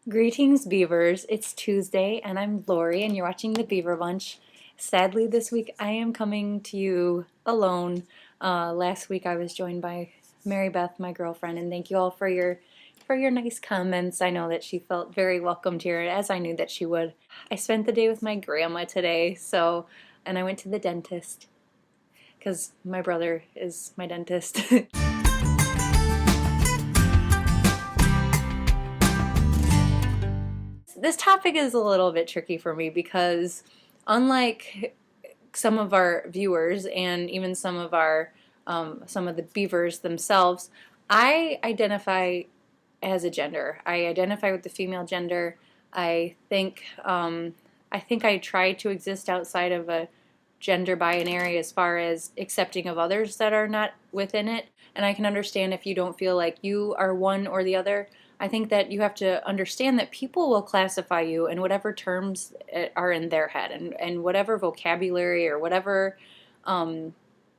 Greetings, beavers. It's Tuesday, and I'm Lori, and you're watching the Beaver Bunch. Sadly, this week I am coming to you alone. Last week I was joined by Mary Beth, my girlfriend, and thank you all for your nice comments. I know that she felt very welcomed here, as I knew that she would. I spent the day with my grandma today, and I went to the dentist because my brother is my dentist. This topic is a little bit tricky for me because unlike some of our viewers and even some of the beavers themselves, I identify as a gender. I identify with the female gender. I think I try to exist outside of a gender binary as far as accepting of others that are not within it. And I can understand if you don't feel like you are one or the other. I think that you have to understand that people will classify you in whatever terms are in their head and whatever vocabulary or whatever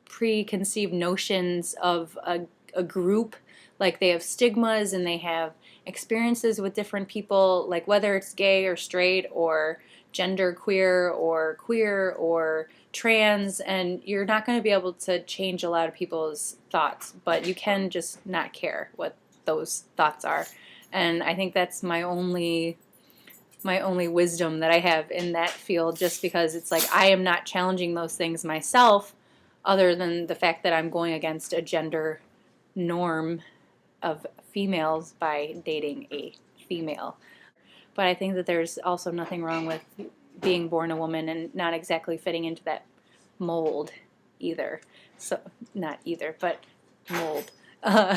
preconceived notions of a group. Like they have stigmas and they have experiences with different people, like whether it's gay or straight or gender queer or trans, and you're not going to be able to change a lot of people's thoughts, but you can just not care what those thoughts are. And I think that's my only wisdom that I have in that field, just because it's like I am not challenging those things myself, other than the fact that I'm going against a gender norm of females by dating a female. But I think that there's also nothing wrong with being born a woman and not exactly fitting into that mold either. So not either, but mold. Uh,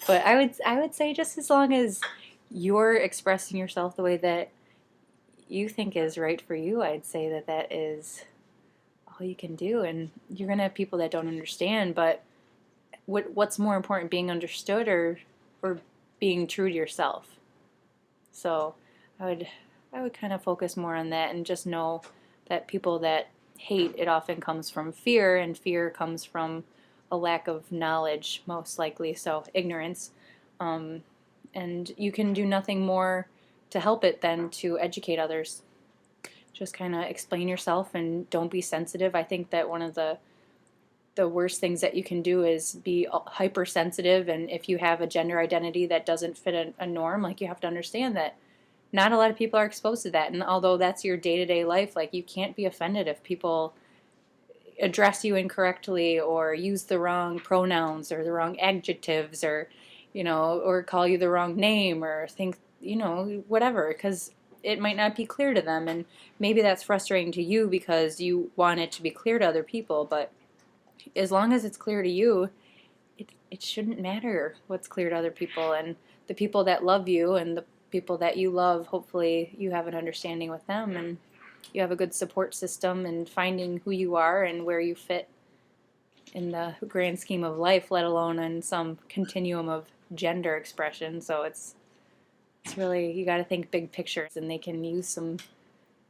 but I would say just as long as you're expressing yourself the way that you think is right for you, I'd say that that is all you can do. And you're gonna have people that don't understand, but what's more important, being understood or being true to yourself? So I would I would kind of focus more on that and just know that people that hate, it often comes from fear, and fear comes from a lack of knowledge, most likely, so ignorance. Um, and you can do nothing more to help it than to educate others. Just kind of explain yourself and don't be sensitive. I think that one of the worst things that you can do is be hypersensitive, and if you have a gender identity that doesn't fit a norm, like, you have to understand that not a lot of people are exposed to that. And although that's your day-to-day life, like, you can't be offended if people address you incorrectly or use the wrong pronouns or the wrong adjectives, or or call you the wrong name, or think whatever, because it might not be clear to them. And maybe that's frustrating to you because you want it to be clear to other people, but as long as it's clear to you, it shouldn't matter what's clear to other people. And the people that love you and the people that you love, hopefully you have an understanding with them, and you have a good support system, and finding who you are and where you fit in the grand scheme of life, let alone in some continuum of gender expression. So it's really, you got to think big picture, and they can use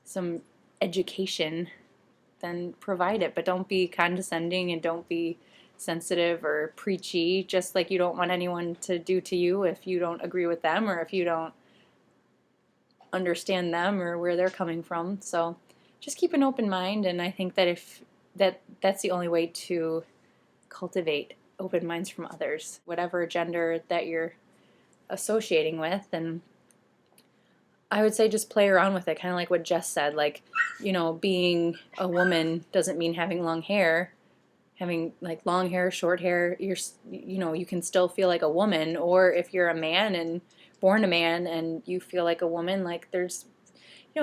some education, then provide it. But don't be condescending and don't be sensitive or preachy, just like you don't want anyone to do to you if you don't agree with them or if you don't understand them or where they're coming from. So just keep an open mind, and I think that if that's the only way to cultivate open minds from others, whatever gender that you're associating with. And I would say just play around with it, kind of like what Jess said. Like, being a woman doesn't mean having long hair. Having like long hair, short hair, you can still feel like a woman. Or if you're a man and born a man and you feel like a woman, like there's,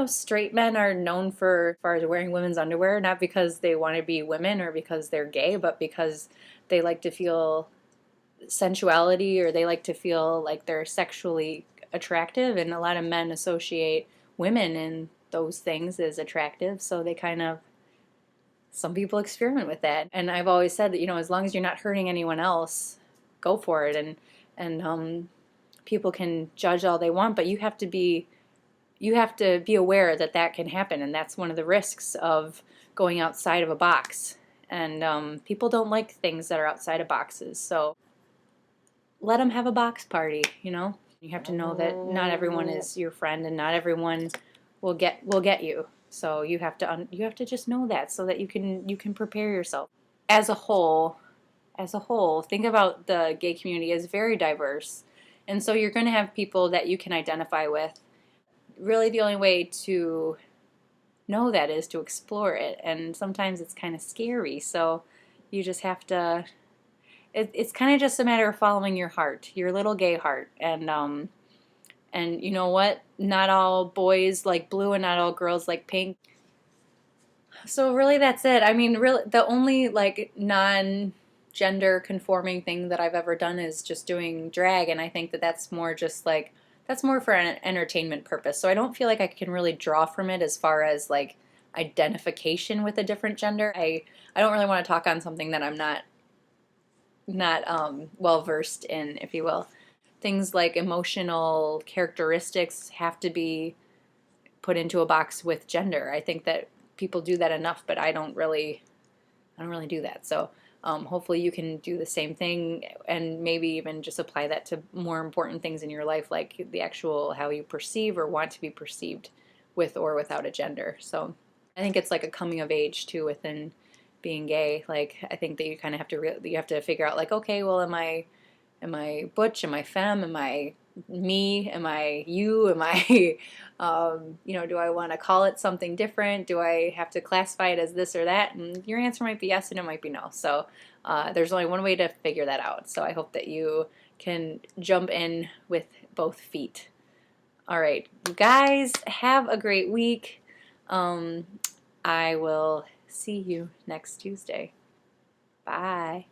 straight men are known for, as far as wearing women's underwear, not because they want to be women or because they're gay, but because they like to feel sensuality, or they like to feel like they're sexually attractive. And a lot of men associate women in those things as attractive, so they kind of, some people experiment with that. And I've always said that, as long as you're not hurting anyone else, go for it. And people can judge all they want, but you have to be aware that that can happen, and that's one of the risks of going outside of a box. And people don't like things that are outside of boxes, so let them have a box party. You have to know that not everyone is your friend and not everyone will get you. So you have to just know that so that you can prepare yourself. As a whole, think about the gay community as very diverse. And so you're going to have people that you can identify with. Really the only way to know that is to explore it, and sometimes it's kind of scary. So you just have to it's kind of just a matter of following your heart, your little gay heart. And you know what? Not all boys like blue and not all girls like pink. So really that's it. I mean, really the only like non-gender conforming thing that I've ever done is just doing drag, and I think that that's more just like that's more for an entertainment purpose. So I don't feel like I can really draw from it as far as like identification with a different gender. I don't really want to talk on something that I'm not well versed in, if you will. Things like emotional characteristics have to be put into a box with gender. I think that people do that enough, but I don't really do that. So hopefully you can do the same thing and maybe even just apply that to more important things in your life, like the actual how you perceive or want to be perceived with or without a gender. So I think it's like a coming of age too within being gay. Like I think that you kind of have to you have to figure out like, okay, well, am I butch? Am I femme? Am I me? Am I you? Am I, do I want to call it something different? Do I have to classify it as this or that? And your answer might be yes and it might be no. So there's only one way to figure that out. So I hope that you can jump in with both feet. All right, you guys, have a great week. I will see you next Tuesday. Bye.